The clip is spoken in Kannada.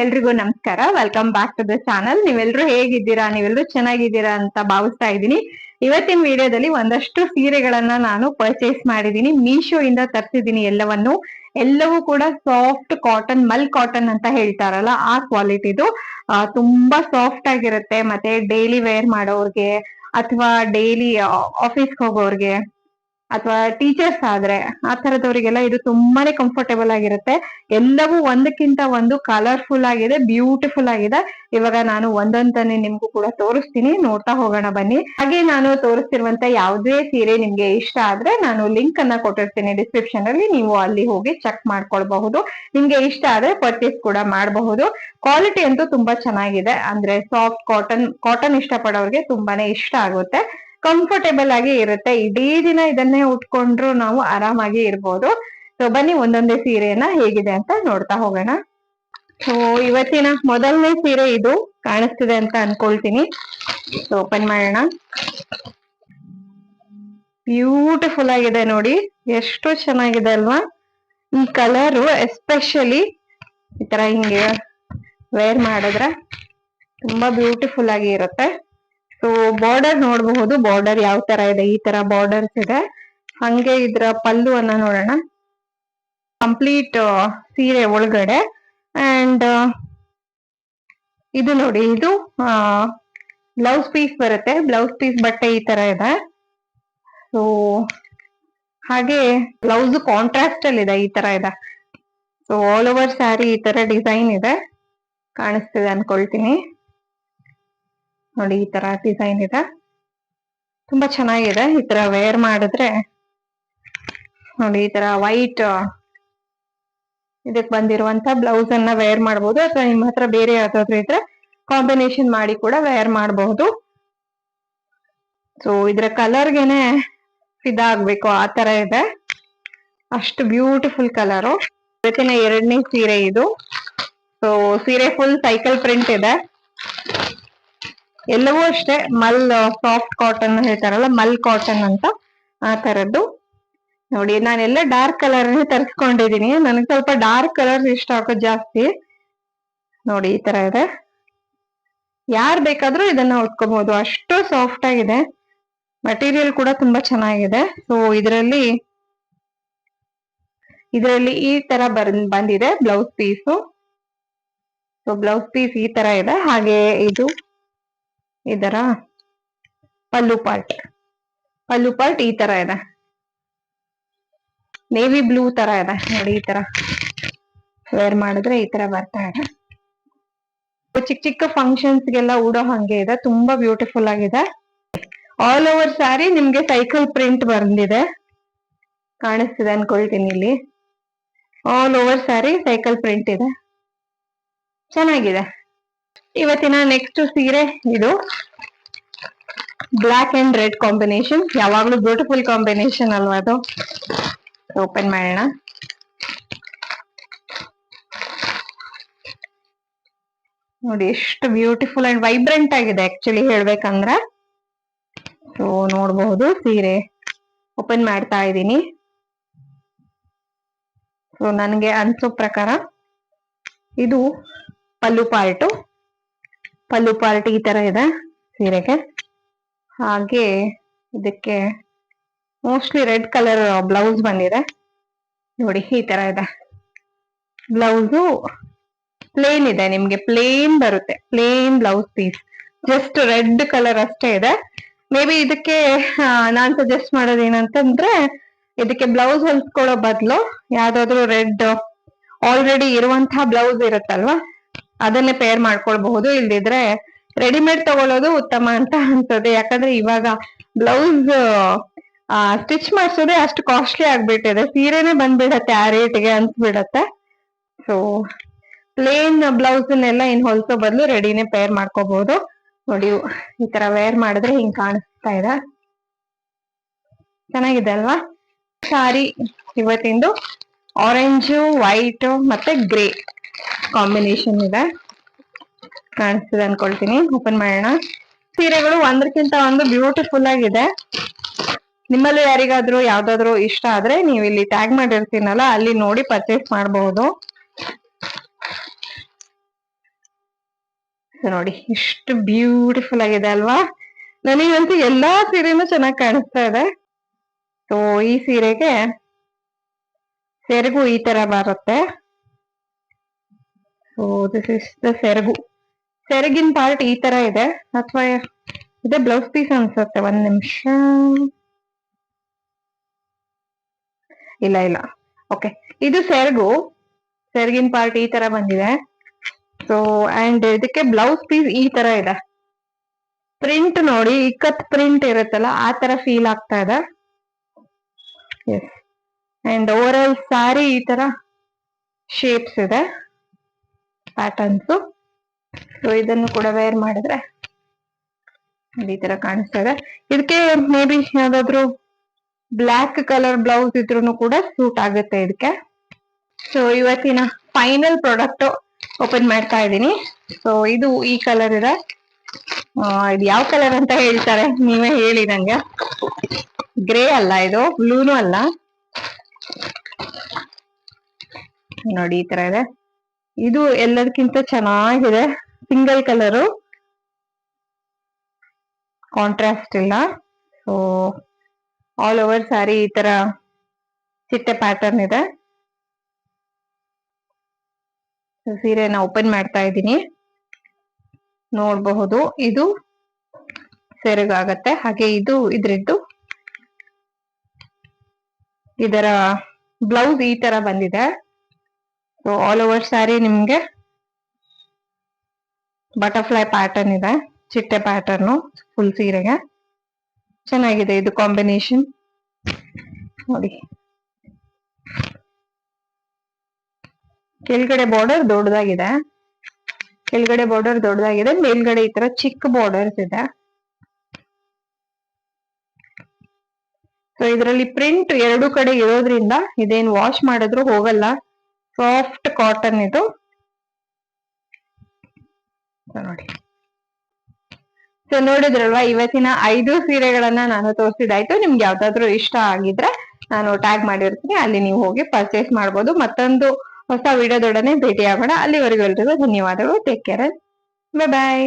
ಎಲ್ರಿಗೂ ನಮಸ್ಕಾರ. Welcome back to the channel. ನೀವೆಲ್ರೂ ಹೇಗಿದ್ದೀರಾ? ನೀವೆಲ್ರೂ ಚೆನ್ನಾಗಿದ್ದೀರಾ ಅಂತ ಭಾವಿಸ್ತಾ ಇದ್ದೀನಿ. ಇವತ್ತಿನ ವಿಡಿಯೋದಲ್ಲಿ ಒಂದಷ್ಟು ಸೀರೆಗಳನ್ನ ನಾನು ಪರ್ಚೇಸ್ ಮಾಡಿದೀನಿ. ಮೀಶೋ ಇಂದ ತರಿಸಿದೀನಿ ಎಲ್ಲವೂ ಕೂಡ ಸಾಫ್ಟ್ ಕಾಟನ್, ಮಲ್ ಕಾಟನ್ ಅಂತ ಹೇಳ್ತಾರಲ್ಲ ಆ ಕ್ವಾಲಿಟಿದು. ತುಂಬಾ ಸಾಫ್ಟ್ ಆಗಿರುತ್ತೆ. ಮತ್ತೆ ಡೈಲಿ ವೇರ್ ಮಾಡೋರ್ಗೆ ಅಥವಾ ಡೈಲಿ ಆಫೀಸ್ಗೆ ಹೋಗೋರ್ಗೆ ಅಥವಾ ಟೀಚರ್ಸ್ ಆದ್ರೆ ಆ ತರದವರಿಗೆಲ್ಲ ಇದು ತುಂಬಾನೇ ಕಂಫರ್ಟೇಬಲ್ ಆಗಿರುತ್ತೆ. ಎಲ್ಲವೂ ಒಂದಕ್ಕಿಂತ ಒಂದು ಕಲರ್ಫುಲ್ ಆಗಿದೆ, ಬ್ಯೂಟಿಫುಲ್ ಆಗಿದೆ. ಇವಾಗ ನಾನು ಒಂದೊಂದನ್ನೇ ನಿಮ್ಗೂ ಕೂಡ ತೋರಿಸ್ತೀನಿ, ನೋಡ್ತಾ ಹೋಗೋಣ ಬನ್ನಿ. ಹಾಗೆ ನಾನು ತೋರಿಸ್ತಿರುವಂತ ಯಾವುದೇ ಸೀರೆ ನಿಮ್ಗೆ ಇಷ್ಟ ಆದ್ರೆ ನಾನು ಲಿಂಕ್ ಅನ್ನ ಕೊಟ್ಟಿರ್ತೀನಿ ಡಿಸ್ಕ್ರಿಪ್ಷನ್ ಅಲ್ಲಿ, ನೀವು ಅಲ್ಲಿ ಹೋಗಿ ಚೆಕ್ ಮಾಡ್ಕೊಳ್ಬಹುದು. ನಿಮ್ಗೆ ಇಷ್ಟ ಆದ್ರೆ ಪರ್ಚೇಸ್ ಕೂಡ ಮಾಡಬಹುದು. ಕ್ವಾಲಿಟಿ ಅಂತೂ ತುಂಬಾ ಚೆನ್ನಾಗಿದೆ. ಅಂದ್ರೆ ಸಾಫ್ಟ್ ಕಾಟನ್ ಇಷ್ಟಪಡೋರ್ಗೆ ತುಂಬಾನೇ ಇಷ್ಟ ಆಗುತ್ತೆ. ಕಂಫರ್ಟೇಬಲ್ ಆಗಿ ಇರುತ್ತೆ. ಇಡೀ ದಿನ ಇದನ್ನೇ ಉಟ್ಕೊಂಡ್ರು ನಾವು ಆರಾಮಾಗಿ ಇರ್ಬೋದು. ಸೊ ಬನ್ನಿ ಒಂದೊಂದೇ ಸೀರೆಯನ್ನ ಹೇಗಿದೆ ಅಂತ ನೋಡ್ತಾ ಹೋಗೋಣ. ಸೊ ಇವತ್ತಿನ ಮೊದಲನೇ ಸೀರೆ ಇದು ಕಾಣಿಸ್ತಿದೆ ಅಂತ ಅನ್ಕೊಳ್ತೀನಿ. ಸೊ ಓಪನ್ ಮಾಡೋಣ. ಬ್ಯೂಟಿಫುಲ್ ಆಗಿದೆ ನೋಡಿ, ಎಷ್ಟು ಚೆನ್ನಾಗಿದೆ ಅಲ್ವಾ? ಈ ಕಲರು ಎಸ್ಪೆಷಲಿ ಈ ತರ ಹಿಂಗೆ ವೇರ್ ಮಾಡಿದ್ರೆ ತುಂಬಾ ಬ್ಯೂಟಿಫುಲ್ ಆಗಿ ಇರುತ್ತೆ. ಸೊ ಬಾರ್ಡರ್ ನೋಡಬಹುದು, ಬಾರ್ಡರ್ ಯಾವ ತರ ಇದೆ, ಈ ತರ ಬಾರ್ಡರ್ಸ್ ಇದೆ. ಹಂಗೆ ಇದ್ರ ಪಲ್ಲು ಅನ್ನ ನೋಡೋಣ. ಕಂಪ್ಲೀಟ್ ಸೀರೆ ಒಳಗಡೆ ಅಂಡ್ ಇದು ನೋಡಿ, ಇದು ಬ್ಲೌಸ್ ಪೀಸ್ ಬರುತ್ತೆ. ಬ್ಲೌಸ್ ಪೀಸ್ ಬಟ್ಟೆ ಈ ತರ ಇದೆ. ಸೊ ಹಾಗೆ ಬ್ಲೌಸ್ ಕಾಂಟ್ರಾಸ್ಟ್ ಅಲ್ಲಿ ಇದೆ, ಈ ತರ ಇದೆ. ಸೊ ಆಲ್ ಓವರ್ ಸ್ಯಾರಿ ಈ ತರ ಡಿಸೈನ್ ಇದೆ, ಕಾಣಿಸ್ತಿದೆ ಅನ್ಕೊಳ್ತೀನಿ. ನೋಡಿ ಈ ತರ ಡಿಸೈನ್ ಇದೆ, ತುಂಬಾ ಚೆನ್ನಾಗಿದೆ. ಈ ತರ ವೇರ್ ಮಾಡಿದ್ರೆ ನೋಡಿ, ಈ ತರ ವೈಟ್ ಇದಕ್ ಬಂದಿರುವಂತ ಬ್ಲೌಸ್ ಅನ್ನ ವೇರ್ ಮಾಡಬಹುದು, ಅಥವಾ ನಿಮ್ಮ ಹತ್ರ ಬೇರೆ ಯಾವ್ದಾದ್ರು ಇದ್ರೆ ಕಾಂಬಿನೇಷನ್ ಮಾಡಿ ಕೂಡ ವೇರ್ ಮಾಡಬಹುದು. ಸೊ ಇದ್ರ ಕಲರ್ಗೆನೆ ಫಿದಾ ಆಗ್ಬೇಕು ಆ ತರ ಇದೆ, ಅಷ್ಟು ಬ್ಯೂಟಿಫುಲ್ ಕಲರು. ಇವತ್ತಿನ ಎರಡನೇ ಸೀರೆ ಇದು. ಸೊ ಸೀರೆ ಫುಲ್ ಸೈಕಲ್ ಪ್ರಿಂಟ್ ಇದೆ. ಎಲ್ಲವೂ ಅಷ್ಟೇ ಮಲ್ ಸಾಫ್ಟ್ ಕಾಟನ್ ಹೇಳ್ತಾರಲ್ಲ, ಮಲ್ ಕಾಟನ್ ಅಂತ ಆ ತರದ್ದು. ನೋಡಿ ನಾನೆಲ್ಲ ಡಾರ್ಕ್ ಕಲರ್ ತರಿಸ್ಕೊಂಡಿದೀನಿ. ನನಗೆ ಸ್ವಲ್ಪ ಡಾರ್ಕ್ ಕಲರ್ ಇಷ್ಟ ಆಗೋದು ಜಾಸ್ತಿ. ನೋಡಿ ಈ ತರ ಇದೆ. ಯಾರ್ ಬೇಕಾದ್ರೂ ಇದನ್ನ ಉಟ್ಕೋಬಹುದು, ಅಷ್ಟು ಸಾಫ್ಟ್ ಆಗಿದೆ. ಮಟೀರಿಯಲ್ ಕೂಡ ತುಂಬಾ ಚೆನ್ನಾಗಿದೆ. ಸೊ ಇದರಲ್ಲಿ ಈ ತರ ಬಂದಿದೆ blouse piece. So blouse piece ಈ ತರ ಇದೆ. ಹಾಗೆ ಇದು ಇದರ ಪಲ್ಲು ಪಾರ್ಟ್ ಈ ತರ ಇದೆ, ನೇವಿ ಬ್ಲೂ ತರ ಇದೆ ನೋಡಿ. ಈ ತರ ವೇರ್ ಮಾಡಿದ್ರೆ ಈ ತರ ಬರ್ತಾ ಇದೆ. ಚಿಕ್ಕ ಚಿಕ್ಕ ಫಂಕ್ಷನ್ಸ್ ಗೆಲ್ಲ ಉಡೋ ಹಂಗೆ ಇದೆ, ತುಂಬಾ ಬ್ಯೂಟಿಫುಲ್ ಆಗಿದೆ. ಆಲ್ ಓವರ್ ಸ್ಯಾರಿ ನಿಮ್ಗೆ ಸೈಕಲ್ ಪ್ರಿಂಟ್ ಬಂದಿದೆ, ಕಾಣಿಸ್ತಿದೆ ಅನ್ಕೊಳ್ತೀನಿ. ಇಲ್ಲಿ all over sari cycle print ಇದೆ, ಚೆನ್ನಾಗಿದೆ. ಇವತ್ತಿನ ನೆಕ್ಸ್ಟ್ ಸೀರೆ ಇದು ಬ್ಲಾಕ್ ಅಂಡ್ ರೆಡ್ ಕಾಂಬಿನೇಷನ್. ಯಾವಾಗ್ಲೂ ಬ್ಯೂಟಿಫುಲ್ ಕಾಂಬಿನೇಷನ್ ಅಲ್ವಾ ಅದು. ಓಪನ್ ಮಾಡೋಣ. ನೋಡಿ ಎಷ್ಟು ಬ್ಯೂಟಿಫುಲ್ ಅಂಡ್ ವೈಬ್ರೆಂಟ್ ಆಗಿದೆ ಆಕ್ಚುಲಿ ಹೇಳ್ಬೇಕಂದ್ರೆ. ಸೊ ನೋಡಬಹುದು, ಸೀರೆ ಓಪನ್ ಮಾಡ್ತಾ ಇದ್ದೀನಿ. ಸೊ ನನಗೆ ಅನ್ಸೋ ಪ್ರಕಾರ ಇದು ಪಲ್ಲು ಪಾರ್ಟ್ ಈ ತರ ಇದೆ ಸೀರೆಗೆ. ಹಾಗೆ ಇದಕ್ಕೆ ಮೋಸ್ಟ್ಲಿ ರೆಡ್ ಕಲರ್ ಬ್ಲೌಸ್ ಬಂದಿದೆ ನೋಡಿ, ಈ ತರ ಇದೆ. ಬ್ಲೌಸು ಪ್ಲೇನ್ ಇದೆ, ನಿಮ್ಗೆ ಪ್ಲೇನ್ ಬರುತ್ತೆ, plain blouse piece. Just red colour ಅಷ್ಟೇ ಇದೆ. ಮೇ ಬಿ ಇದಕ್ಕೆ ನಾನ್ ಸಜೆಸ್ಟ್ ಮಾಡೋದು ಏನಂತಂದ್ರೆ, ಇದಕ್ಕೆ ಬ್ಲೌಸ್ ಹೊಲ್ಸ್ಕೊಳ್ಳೋ ಬದಲು ಯಾವ್ದಾದ್ರು ರೆಡ್ ಆಲ್ರೆಡಿ ಇರುವಂತಹ ಬ್ಲೌಸ್ ಇರುತ್ತಲ್ವಾ, ಅದನ್ನೇ ಪೇರ್ ಮಾಡ್ಕೊಳ್ಬಹುದು. ಇಲ್ದಿದ್ರೆ ರೆಡಿಮೇಡ್ ತಗೊಳ್ಳೋದು ಉತ್ತಮ ಅಂತ ಅನ್ಸೋದೆ. ಯಾಕಂದ್ರೆ ಇವಾಗ ಬ್ಲೌಸ್ ಸ್ಟಿಚ್ ಮಾಡ್ಸೋದೇ ಅಷ್ಟು ಕಾಸ್ಟ್ಲಿ ಆಗ್ಬಿಟ್ಟಿದೆ, ಸೀರೆನೆ ಬಂದ್ಬಿಡತ್ತೆ ಆ ರೇಟ್ಗೆ ಅನ್ಸ್ಬಿಡತ್ತೆ. ಸೊ ಪ್ಲೇನ್ ಬ್ಲೌಸ್ನೆಲ್ಲ ಇನ್ ಹೊಲ್ಸೋ ಬದಲು ರೆಡಿನೇ ಪೇರ್ ಮಾಡ್ಕೋಬಹುದು. ನೋಡಿ ಈ ತರ ವೇರ್ ಮಾಡಿದ್ರೆ ಹಿಂಗ್ ಕಾಣಿಸ್ತಾ ಇದೆ, ಚೆನ್ನಾಗಿದೆ ಅಲ್ವಾ? ಸಾರಿ ಇವತ್ತಿಂದು ಆರೆಂಜ್, ವೈಟ್ ಮತ್ತೆ ಗ್ರೇ ಕಾಂಬಿನೇಷನ್ ಇದೆ, ಕಾಣಿಸ್ತಿದೆ ಅನ್ಕೊಳ್ತೀನಿ. ಓಪನ್ ಮಾಡೋಣ. ಸೀರೆಗಳು ಒಂದಕ್ಕಿಂತ ಒಂದು ಬ್ಯೂಟಿಫುಲ್ ಆಗಿದೆ. ನಿಮ್ಮಲ್ಲಿ ಯಾರಿಗಾದ್ರೂ ಯಾವ್ದಾದ್ರು ಇಷ್ಟ ಆದ್ರೆ ನೀವು ಇಲ್ಲಿ ಟ್ಯಾಗ್ ಮಾಡಿರ್ತೀನಲ್ಲ, ಅಲ್ಲಿ ನೋಡಿ ಪರ್ಚೇಸ್ ಮಾಡಬಹುದು. ನೋಡಿ ಇಷ್ಟು ಬ್ಯೂಟಿಫುಲ್ ಆಗಿದೆ ಅಲ್ವಾ. ನನಗಂತೂ ಎಲ್ಲಾ ಸೀರೆನೂ ಚೆನ್ನಾಗಿ ಕಾಣಿಸ್ತಾ ಇದೆ. ಸೊ ಈ ಸೀರೆಗೆ ಸೆರಗು ಈ ತರ ಬರುತ್ತೆ. ಸೊ ದಿಸ್ ಇಸ್ ದ ಸೆರಗು. ಸೆರಗಿನ ಪಾರ್ಟ್ ಈ ತರ ಇದೆ, ಅಥವಾ ಇದೆ ಬ್ಲೌಸ್ ಪೀಸ್ ಅನ್ಸುತ್ತೆ. ಒಂದ್ ನಿಮಿಷ, ಇಲ್ಲ ಓಕೆ, ಇದು ಸೆರಗು. ಸೆರಗಿನ ಪಾರ್ಟ್ ಈ ತರ ಬಂದಿದೆ. ಸೊ ಅಂಡ್ ಇದಕ್ಕೆ ಬ್ಲೌಸ್ ಪೀಸ್ ಈ ತರ ಇದೆ. ಪ್ರಿಂಟ್ ನೋಡಿ, ಇಕ್ಕತ್ ಪ್ರಿಂಟ್ ಇರುತ್ತಲ್ಲ ಆ ತರ ಫೀಲ್ ಆಗ್ತಾ ಇದೆ. ಎಸ್, ಅಂಡ್ ಓವರ್ ಆಲ್ ಸಾರಿ ಈ ತರ ಶೇಪ್ಸ್ ಇದೆ, ಪ್ಯಾಟರ್ನ್ಸ್. ಸೊ ಇದನ್ನು ಕೂಡ ವೇರ್ ಮಾಡಿದ್ರೆ ಈ ತರ ಕಾಣಿಸ್ತಾ ಇದೆ. ಇದಕ್ಕೆ ಮೇ ಬಿ ಯಾವ್ದಾದ್ರು ಬ್ಲ್ಯಾಕ್ ಕಲರ್ ಬ್ಲೌಸ್ ಇದ್ರೂ ಕೂಡ ಸೂಟ್ ಆಗುತ್ತೆ ಇದಕ್ಕೆ. ಸೊ ಇವತ್ತಿನ ಫೈನಲ್ ಪ್ರಾಡಕ್ಟ್ ಓಪನ್ ಮಾಡ್ತಾ ಇದ್ದೀನಿ. ಸೊ ಇದು ಈ ಕಲರ್ ಇದೆ. ಇದು ಯಾವ ಕಲರ್ ಅಂತ ಹೇಳ್ತಾರೆ ನೀವೇ ಹೇಳಿ ನಂಗೆ. ಗ್ರೇ ಅಲ್ಲ, ಇದು ಬ್ಲೂನು ಅಲ್ಲ. ನೋಡಿ ಈ ತರ ಇದೆ. ಇದು ಎಲ್ಲದಕ್ಕಿಂತ ಚೆನ್ನಾಗಿದೆ. ಸಿಂಗಲ್ ಕಲರು, ಕಾಂಟ್ರಾಸ್ಟ್ ಇಲ್ಲ. ಸೊ ಆಲ್ ಓವರ್ ಸ್ಯಾರಿ ಈ ತರ ಚಿಟ್ಟೆ ಪ್ಯಾಟರ್ನ್ ಇದೆ. ಸೀರೆನ ಓಪನ್ ಮಾಡ್ತಾ ಇದ್ದೀನಿ, ನೋಡಬಹುದು. ಇದು ಸೆರಗಾಗತ್ತೆ. ಹಾಗೆ ಇದು ಇದ್ರದ್ದು ಇದರ ಬ್ಲೌಸ್ ಈ ತರ ಬಂದಿದೆ. ಸೊ ಆಲ್ ಓವರ್ ಸ್ಯಾರಿ ನಿಮ್ಗೆ ಬಟರ್ಫ್ಲೈ ಪ್ಯಾಟರ್ನ್ ಇದೆ, ಚಿಟ್ಟೆ ಪ್ಯಾಟರ್ನು ಫುಲ್ ಸೀರೆಗೆ. ಚೆನ್ನಾಗಿದೆ ಇದು ಕಾಂಬಿನೇಷನ್ ನೋಡಿ. ಕೆಳಗಡೆ ಬಾರ್ಡರ್ ದೊಡ್ಡದಾಗಿದೆ, ಮೇಲ್ಗಡೆ ಈ ತರ ಚಿಕ್ಕ ಬಾರ್ಡರ್ಸ್ ಇದೆ. ಸೊ ಇದರಲ್ಲಿ ಪ್ರಿಂಟ್ ಎರಡು ಕಡೆ ಇರೋದ್ರಿಂದ ಇದೇನ್ ವಾಶ್ ಮಾಡಿದ್ರು ಹೋಗಲ್ಲ. ಸಾಫ್ಟ್ ಕಾಟನ್ ಇದು ನೋಡಿ. ಸೊ ನೋಡಿದ್ರಲ್ವಾ, ಇವತ್ತಿನ 5 ಸೀರೆಗಳನ್ನ ನಾನು ತೋರಿಸಿದಾಯ್ತು. ನಿಮ್ಗೆ ಯಾವ್ದಾದ್ರು ಇಷ್ಟ ಆಗಿದ್ರೆ ನಾನು ಟ್ಯಾಗ್ ಮಾಡಿರ್ತೀನಿ, ಅಲ್ಲಿ ನೀವು ಹೋಗಿ ಪರ್ಚೇಸ್ ಮಾಡ್ಬೋದು. ಮತ್ತೊಂದು ಹೊಸ ವಿಡಿಯೋದೊಡನೆ ಭೇಟಿ ಆಗೋಣ. ಅಲ್ಲಿವರೆಗೂ ಎಲ್ರಿಗೂ ಧನ್ಯವಾದಗಳು. ಟೇಕ್ ಕೇರ್, ಬಾಯ್ ಬಾಯ್.